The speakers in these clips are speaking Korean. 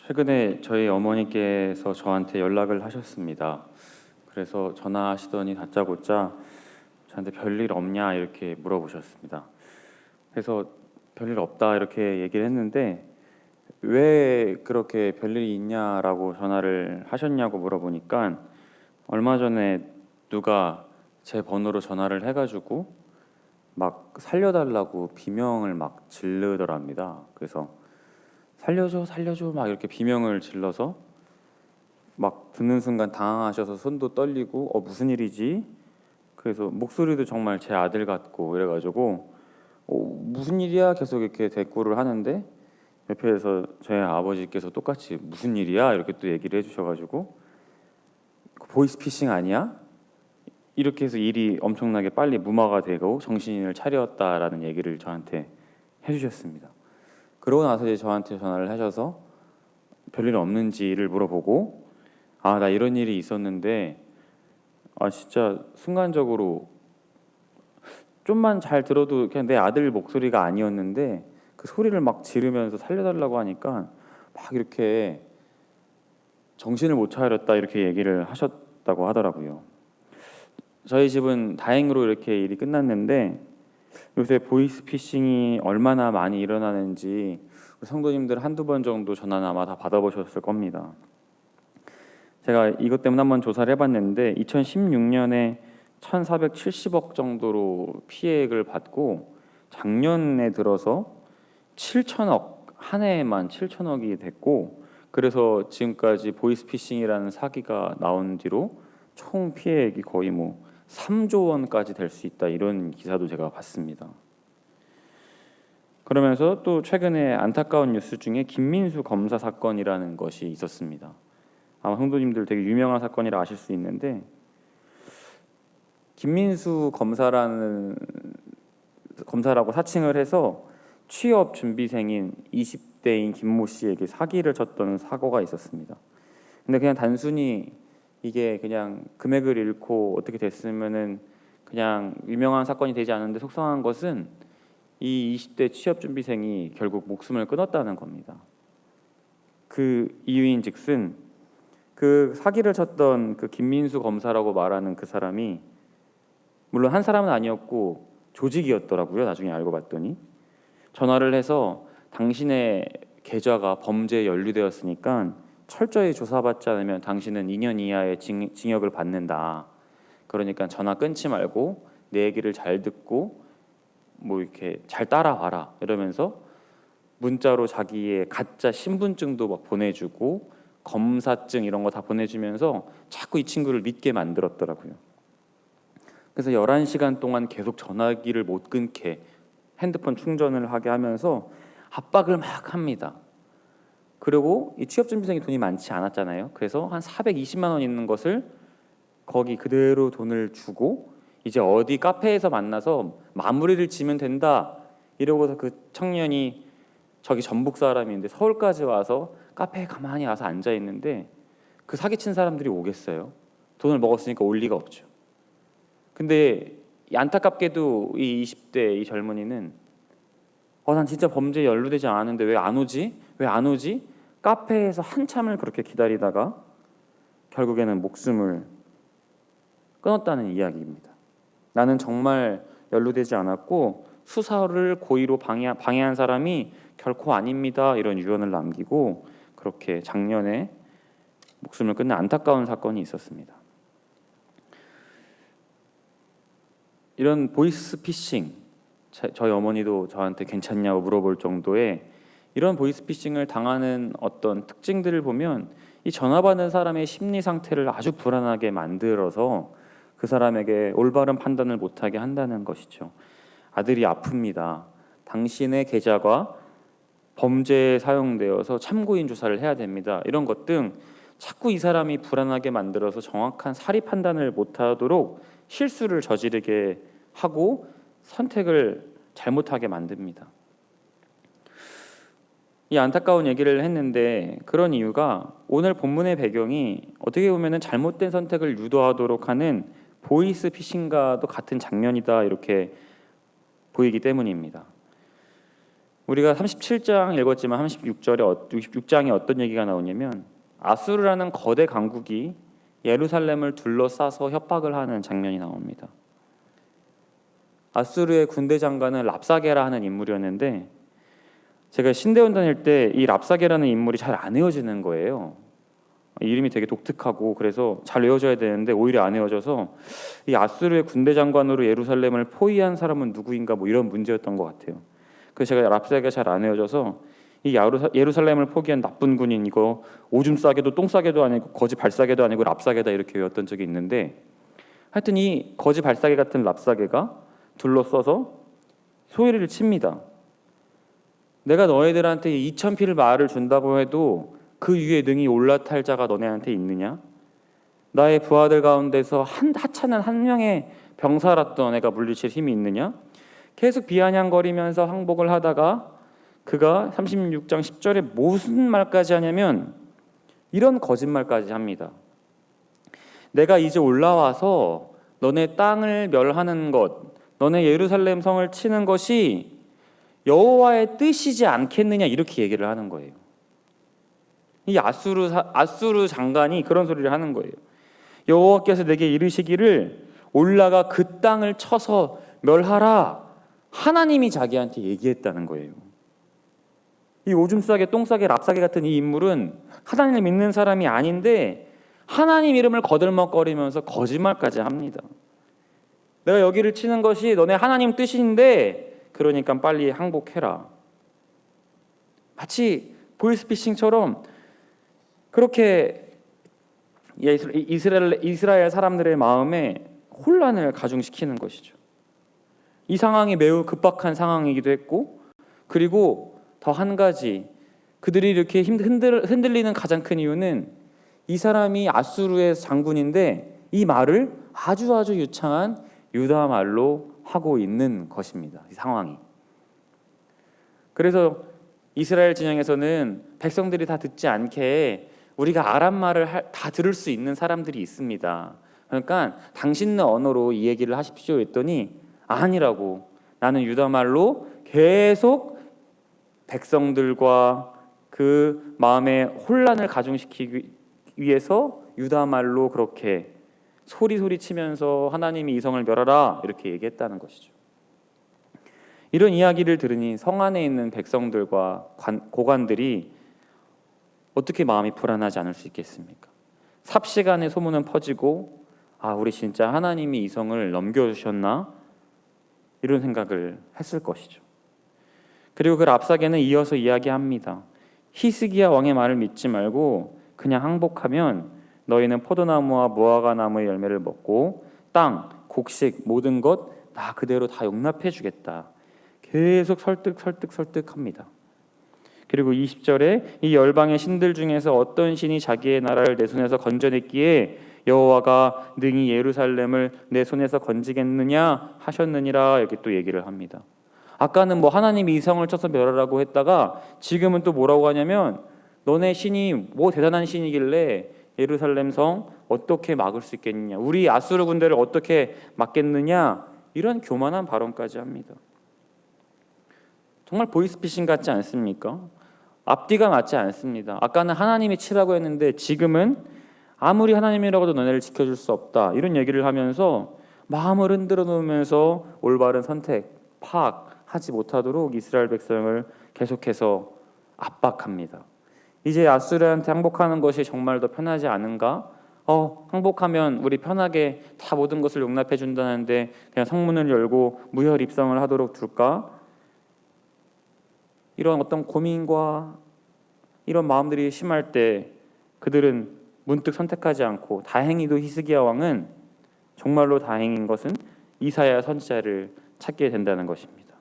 최근에 저희 어머니께서 저한테 연락을 하셨습니다. 그래서 전화하시더니 다짜고짜 저한테 별일 없냐 이렇게 물어보셨습니다. 그래서 별일 없다 이렇게 얘기를 했는데 왜 그렇게 별일이 있냐라고 전화를 하셨냐고 물어보니까 얼마 전에 누가 제 번호로 전화를 해가지고 막 살려달라고 비명을 막 지르더랍니다. 그래서 살려줘 살려줘 막 이렇게 비명을 질러서 막 듣는 순간 당황하셔서 손도 떨리고 무슨 일이지? 그래서 목소리도 정말 제 아들 같고 이래가지고 무슨 일이야? 계속 이렇게 대꾸를 하는데 옆에서 저희 아버지께서 똑같이 무슨 일이야? 이렇게 또 얘기를 해주셔가지고 보이스피싱 아니야? 이렇게 해서 일이 엄청나게 빨리 무마가 되고 정신을 차렸다라는 얘기를 저한테 해주셨습니다. 그러고 나서 이제 저한테 전화를 하셔서 별일 없는지를 물어보고 나 이런 일이 있었는데 진짜 순간적으로 좀만 잘 들어도 그냥 내 아들 목소리가 아니었는데 그 소리를 막 지르면서 살려달라고 하니까 막 이렇게 정신을 못 차렸다 이렇게 얘기를 하셨다고 하더라고요. 저희 집은 다행으로 이렇게 일이 끝났는데 요새 보이스피싱이 얼마나 많이 일어나는지 성도님들 한두 번 정도 전화는 아마 다 받아보셨을 겁니다. 제가 이것 때문에 한번 조사를 해봤는데 2016년에 1,470억 정도로 피해액을 받고 작년에 들어서 7천억, 한 해에만 7천억이 됐고 그래서 지금까지 보이스피싱이라는 사기가 나온 뒤로 총 피해액이 거의 3조 원까지 될 수 있다 이런 기사도 제가 봤습니다. 그러면서 또 최근에 안타까운 뉴스 중에 김민수 검사 사건이라는 것이 있었습니다. 아마 성도님들 되게 유명한 사건이라 아실 수 있는데 김민수 검사라고 사칭을 해서 취업 준비생인 20대인 김모 씨에게 사기를 쳤던 사고가 있었습니다. 근데 그냥 단순히 이게 그냥 금액을 잃고 어떻게 됐으면은 그냥 유명한 사건이 되지 않는데 속상한 것은 이 20대 취업 준비생이 결국 목숨을 끊었다는 겁니다. 그 이유인즉슨 그 사기를 쳤던 그 김민수 검사라고 말하는 그 사람이 물론 한 사람은 아니었고 조직이었더라고요. 나중에 알고 봤더니 전화를 해서 당신의 계좌가 범죄에 연루되었으니까 철저히 조사받지 않으면 당신은 2년 이하의 징역을 받는다. 그러니까 전화 끊지 말고 내 얘기를 잘 듣고 이렇게 잘 따라와라 이러면서 문자로 자기의 가짜 신분증도 막 보내주고 검사증 이런 거 다 보내주면서 자꾸 이 친구를 믿게 만들었더라고요. 그래서 11시간 동안 계속 전화기를 못 끊게 핸드폰 충전을 하게 하면서 압박을 막 합니다. 그리고 이 취업준비생이 돈이 많지 않았잖아요. 그래서 한 420만 원 있는 것을 거기 그대로 돈을 주고 이제 어디 카페에서 만나서 마무리를 지면 된다 이러고서 그 청년이 저기 전북 사람인데 서울까지 와서 카페에 가만히 와서 앉아 있는데 그 사기친 사람들이 오겠어요? 돈을 먹었으니까 올 리가 없죠. 근데 안타깝게도 이 20대 이 젊은이는 난 진짜 범죄에 연루되지 않았는데 왜 안 오지? 왜 안 오지? 카페에서 한참을 그렇게 기다리다가 결국에는 목숨을 끊었다는 이야기입니다. 나는 정말 연루되지 않았고 수사를 고의로 방해한 사람이 결코 아닙니다. 이런 유언을 남기고 그렇게 작년에 목숨을 끊는 안타까운 사건이 있었습니다. 이런 보이스피싱, 저희 어머니도 저한테 괜찮냐고 물어볼 정도의 이런 보이스피싱을 당하는 어떤 특징들을 보면 이 전화 받는 사람의 심리 상태를 아주 불안하게 만들어서 그 사람에게 올바른 판단을 못하게 한다는 것이죠. 아들이 아픕니다. 당신의 계좌가 범죄에 사용되어서 참고인 조사를 해야 됩니다. 이런 것 등 자꾸 이 사람이 불안하게 만들어서 정확한 사리 판단을 못하도록 실수를 저지르게 하고 선택을 잘못하게 만듭니다. 이 안타까운 얘기를 했는데 그런 이유가 오늘 본문의 배경이 어떻게 보면 잘못된 선택을 유도하도록 하는 보이스피싱과도 같은 장면이다 이렇게 보이기 때문입니다. 우리가 37장 읽었지만 66장에 어떤 얘기가 나오냐면 아수르라는 거대 강국이 예루살렘을 둘러싸서 협박을 하는 장면이 나옵니다. 아수르의 군대 장관은 랍사게라 하는 인물이었는데 제가 신대원 다닐 때 이 랍사게라는 인물이 잘 안 외워지는 거예요. 이름이 되게 독특하고 그래서 잘 외워져야 되는데 오히려 안 외워져서 이 아수르의 군대 장관으로 예루살렘을 포위한 사람은 누구인가 뭐 이런 문제였던 것 같아요. 그래서 제가 랍사게가 잘 안 외워져서 이 예루살렘을 포기한 나쁜 군인 이거 오줌 싸개도 똥 싸개도 아니고 거지 발싸개도 아니고 랍사게다 이렇게 외웠던 적이 있는데 하여튼 이 거지 발싸개 같은 랍사게가 둘러서서 소리를 칩니다. 내가 너희들한테 2,000필 말을 준다고 해도 그 위에 능히 올라탈 자가 너네한테 있느냐? 나의 부하들 가운데서 하찮은 한 명의 병사라도 너네가 물리칠 힘이 있느냐? 계속 비아냥거리면서 항복을 하다가 그가 36장 10절에 무슨 말까지 하냐면 이런 거짓말까지 합니다. 내가 이제 올라와서 너네 땅을 멸하는 것, 너네 예루살렘 성을 치는 것이 여호와의 뜻이지 않겠느냐 이렇게 얘기를 하는 거예요. 이 아수르 장관이 그런 소리를 하는 거예요. 여호와께서 내게 이르시기를 올라가 그 땅을 쳐서 멸하라. 하나님이 자기한테 얘기했다는 거예요. 이 오줌 싸개, 똥 싸개, 랍싸개 같은 이 인물은 하나님을 믿는 사람이 아닌데 하나님 이름을 거들먹거리면서 거짓말까지 합니다. 내가 여기를 치는 것이 너네 하나님 뜻인데 그러니까 빨리 항복해라. 마치 보이스피싱처럼 그렇게 이스라엘 사람들의 마음에 혼란을 가중시키는 것이죠. 이 상황이 매우 급박한 상황이기도 했고 그리고 더 한 가지 그들이 이렇게 흔들리는 가장 큰 이유는 이 사람이 아수르의 장군인데 이 말을 아주 유창한 유다 말로 하고 있는 것입니다. 이 상황이. 그래서 이스라엘 진영에서는 백성들이 다 듣지 않게 우리가 아람 말을 다 들을 수 있는 사람들이 있습니다. 그러니까 당신네 언어로 이 얘기를 하십시오 했더니 아니라고 나는 유다 말로 계속 백성들과 그 마음의 혼란을 가중시키기 위해서 유다 말로 그렇게 소리 치면서 하나님이 이 성을 멸하라 이렇게 얘기했다는 것이죠. 이런 이야기를 들으니 성 안에 있는 백성들과 고관들이 어떻게 마음이 불안하지 않을 수 있겠습니까? 삽시간에 소문은 퍼지고 우리 진짜 하나님이 이 성을 넘겨주셨나? 이런 생각을 했을 것이죠. 그리고 그 랍사게는 이어서 이야기합니다. 히스기야 왕의 말을 믿지 말고 그냥 항복하면 너희는 포도나무와 무화과 나무의 열매를 먹고 땅, 곡식 모든 것 나 그대로 다 용납해 주겠다. 계속 설득합니다. 그리고 20절에 이 열방의 신들 중에서 어떤 신이 자기의 나라를 내 손에서 건져냈기에 여호와가 능히 예루살렘을 내 손에서 건지겠느냐 하셨느니라 이렇게 또 얘기를 합니다. 아까는 뭐 하나님이 이 성을 쳐서 멸하라고 했다가 지금은 또 뭐라고 하냐면 너네 신이 뭐 대단한 신이길래 예루살렘 성 어떻게 막을 수 있겠느냐, 우리 아수르 군대를 어떻게 막겠느냐, 이런 교만한 발언까지 합니다. 정말 보이스피싱 같지 않습니까? 앞뒤가 맞지 않습니다. 아까는 하나님이 치라고 했는데 지금은 아무리 하나님이라고도 너네를 지켜줄 수 없다 이런 얘기를 하면서 마음을 흔들어 놓으면서 올바른 선택, 파악하지 못하도록 이스라엘 백성을 계속해서 압박합니다. 이제 아수르한테 항복하는 것이 정말 더 편하지 않은가? 항복하면 우리 편하게 다 모든 것을 용납해 준다는데 그냥 성문을 열고 무혈 입성을 하도록 둘까? 이런 어떤 고민과 이런 마음들이 심할 때 그들은 문득 선택하지 않고 다행히도 히스기야 왕은 정말로 다행인 것은 이사야 선지자를 찾게 된다는 것입니다.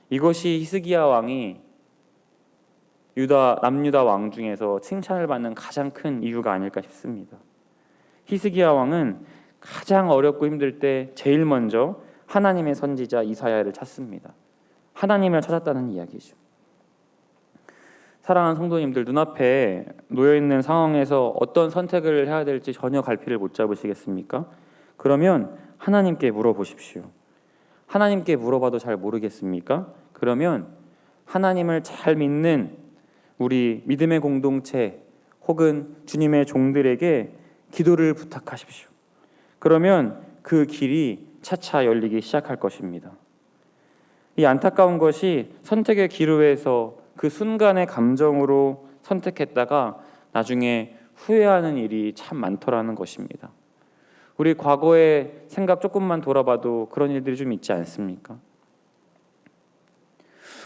이것이 히스기야 왕이 남유다 왕 중에서 칭찬을 받는 가장 큰 이유가 아닐까 싶습니다. 히스기야 왕은 가장 어렵고 힘들 때 제일 먼저 하나님의 선지자 이사야를 찾습니다. 하나님을 찾았다는 이야기죠. 사랑하는 성도님들, 눈앞에 놓여있는 상황에서 어떤 선택을 해야 될지 전혀 갈피를 못 잡으시겠습니까? 그러면 하나님께 물어보십시오. 하나님께 물어봐도 잘 모르겠습니까? 그러면 하나님을 잘 믿는 우리 믿음의 공동체 혹은 주님의 종들에게 기도를 부탁하십시오. 그러면 그 길이 차차 열리기 시작할 것입니다. 이 안타까운 것이 선택의 기로에서 그 순간의 감정으로 선택했다가 나중에 후회하는 일이 참 많더라는 것입니다. 우리 과거의 생각 조금만 돌아봐도 그런 일들이 좀 있지 않습니까?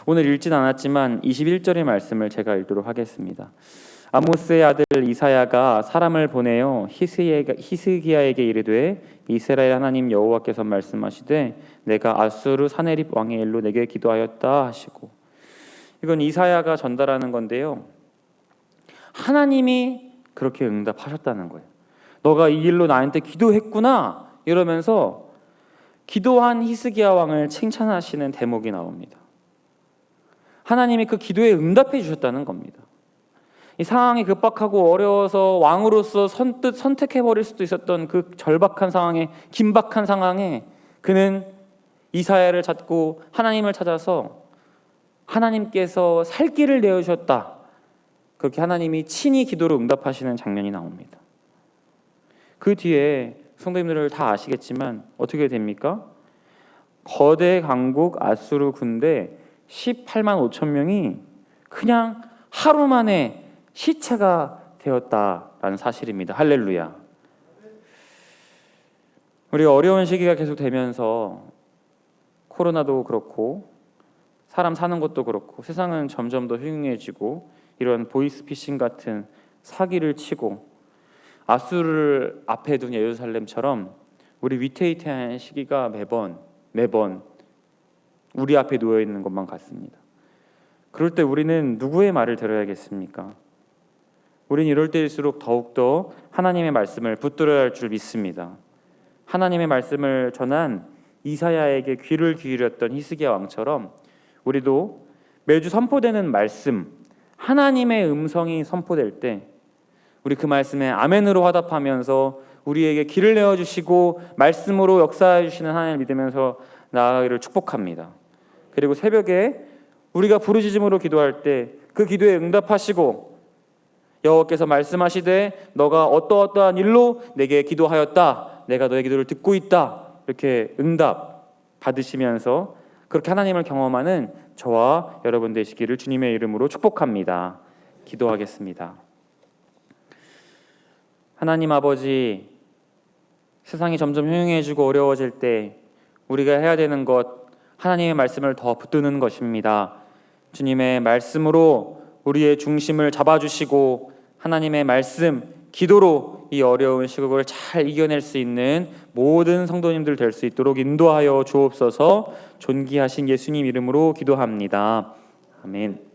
오늘 읽진 않았지만 21절의 말씀을 제가 읽도록 하겠습니다. 아모스의 아들 이사야가 사람을 보내어 히스기야에게 이르되 이스라엘 하나님 여호와께서 말씀하시되 내가 아수르 사네립 왕의 일로 내게 기도하였다 하시고, 이건 이사야가 전달하는 건데요, 하나님이 그렇게 응답하셨다는 거예요. 너가 이 일로 나한테 기도했구나 이러면서 기도한 히스기야 왕을 칭찬하시는 대목이 나옵니다. 하나님이 그 기도에 응답해 주셨다는 겁니다. 이 상황이 급박하고 어려워서 왕으로서 선뜻 선택해버릴 수도 있었던 그 절박한 상황에, 긴박한 상황에 그는 이사야를 찾고 하나님을 찾아서 하나님께서 살 길을 내어주셨다, 그렇게 하나님이 친히 기도로 응답하시는 장면이 나옵니다. 그 뒤에 성도님들 다 아시겠지만 어떻게 됩니까? 거대 강국 아수르 군대 18만 5천 명이 그냥 하루 만에 시체가 되었다라는 사실입니다. 할렐루야. 우리 어려운 시기가 계속 되면서 코로나도 그렇고 사람 사는 것도 그렇고 세상은 점점 더 흉흉해지고 이런 보이스피싱 같은 사기를 치고 아수르를 앞에 둔 예루살렘처럼 우리 위태위태한 시기가 매번 우리 앞에 놓여 있는 것만 같습니다. 그럴 때 우리는 누구의 말을 들어야겠습니까? 우리는 이럴 때일수록 더욱더 하나님의 말씀을 붙들어야 할 줄 믿습니다. 하나님의 말씀을 전한 이사야에게 귀를 기울였던 히스기야 왕처럼 우리도 매주 선포되는 말씀, 하나님의 음성이 선포될 때 우리 그 말씀에 아멘으로 화답하면서 우리에게 길을 내어주시고 말씀으로 역사해 주시는 하나님을 믿으면서 나아가기를 축복합니다. 그리고 새벽에 우리가 부르짖음으로 기도할 때 그 기도에 응답하시고 여호와께서 말씀하시되 너가 어떠어떠한 일로 내게 기도하였다, 내가 너의 기도를 듣고 있다, 이렇게 응답 받으시면서 그렇게 하나님을 경험하는 저와 여러분 되시기를 주님의 이름으로 축복합니다. 기도하겠습니다. 하나님 아버지, 세상이 점점 흉흉해지고 어려워질 때 우리가 해야 되는 것, 하나님의 말씀을 더 붙드는 것입니다. 주님의 말씀으로 우리의 중심을 잡아주시고 하나님의 말씀, 기도로 이 어려운 시국을 잘 이겨낼 수 있는 모든 성도님들 될 수 있도록 인도하여 주옵소서. 존귀하신 예수님 이름으로 기도합니다. 아멘.